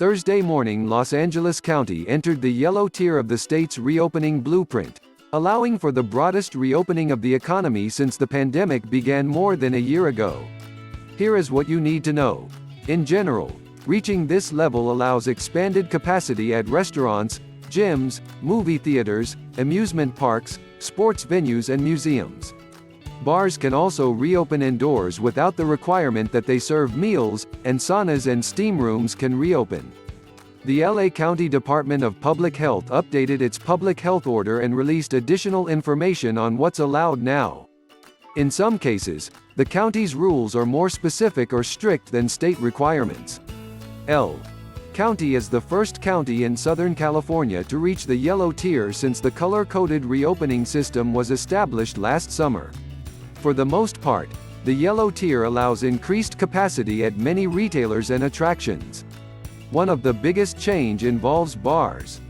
Thursday morning, Los Angeles County entered the yellow tier of the state's reopening blueprint, allowing for the broadest reopening of the economy since the pandemic began more than a year ago. Here is what you need to know. In general, reaching this level allows expanded capacity at restaurants, gyms, movie theaters, amusement parks, sports venues and museums. Bars can also reopen indoors without the requirement that they serve meals, and saunas and steam rooms can reopen. The LA County Department of Public Health updated its public health order and released additional information on what's allowed now. In some cases, the county's rules are more specific or strict than state requirements. L. County is the first county in Southern California to reach the yellow tier since the color-coded reopening system was established last summer. For the most part, the yellow tier allows increased capacity at many retailers and attractions. One of the biggest change involves bars.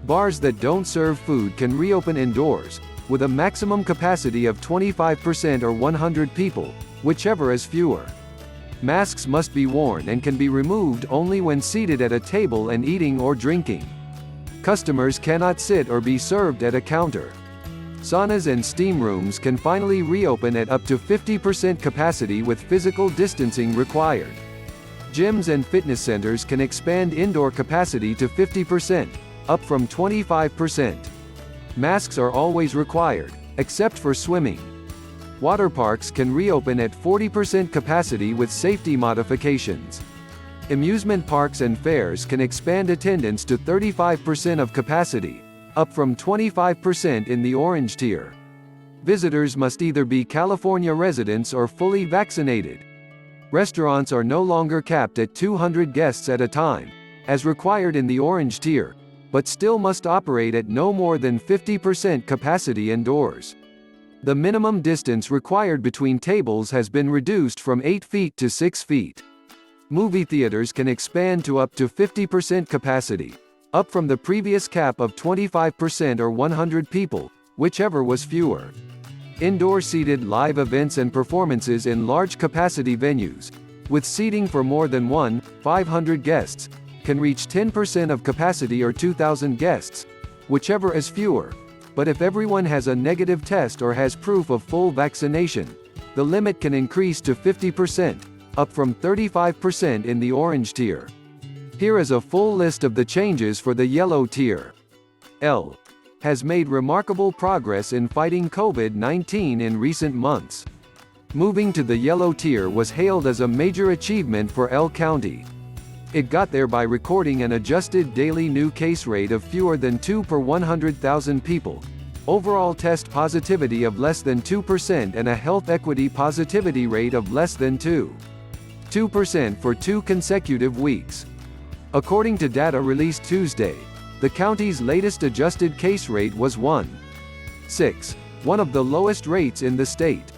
Bars that don't serve food can reopen indoors, with a maximum capacity of 25% or 100 people, whichever is fewer. Masks must be worn and can be removed only when seated at a table and eating or drinking. Customers cannot sit or be served at a counter. Saunas and steam rooms can finally reopen at up to 50% capacity with physical distancing required. Gyms and fitness centers can expand indoor capacity to 50%, up from 25%. Masks are always required, except for swimming. Water parks can reopen at 40% capacity with safety modifications. Amusement parks and fairs can expand attendance to 35% of capacity, up from 25% in the orange tier. Visitors must either be California residents or fully vaccinated. Restaurants are no longer capped at 200 guests at a time, as required in the orange tier, but still must operate at no more than 50% capacity indoors. The minimum distance required between tables has been reduced from 8 feet to 6 feet. Movie theaters can expand to up to 50% capacity, up from the previous cap of 25% or 100 people, whichever was fewer. Indoor seated live events and performances in large capacity venues, with seating for more than 500 guests, can reach 10% of capacity or 2,000 guests, whichever is fewer, but if everyone has a negative test or has proof of full vaccination, the limit can increase to 50%, up from 35% in the orange tier. Here is a full list of the changes for the yellow tier. L. Has made remarkable progress in fighting COVID-19 in recent months. Moving to the yellow tier was hailed as a major achievement for L County. It got there by recording an adjusted daily new case rate of fewer than 2 per 100,000 people, overall test positivity of less than 2% and a health equity positivity rate of less than 2% for 2 consecutive weeks. According to data released Tuesday, the county's latest adjusted case rate was 1.6, one of the lowest rates in the state.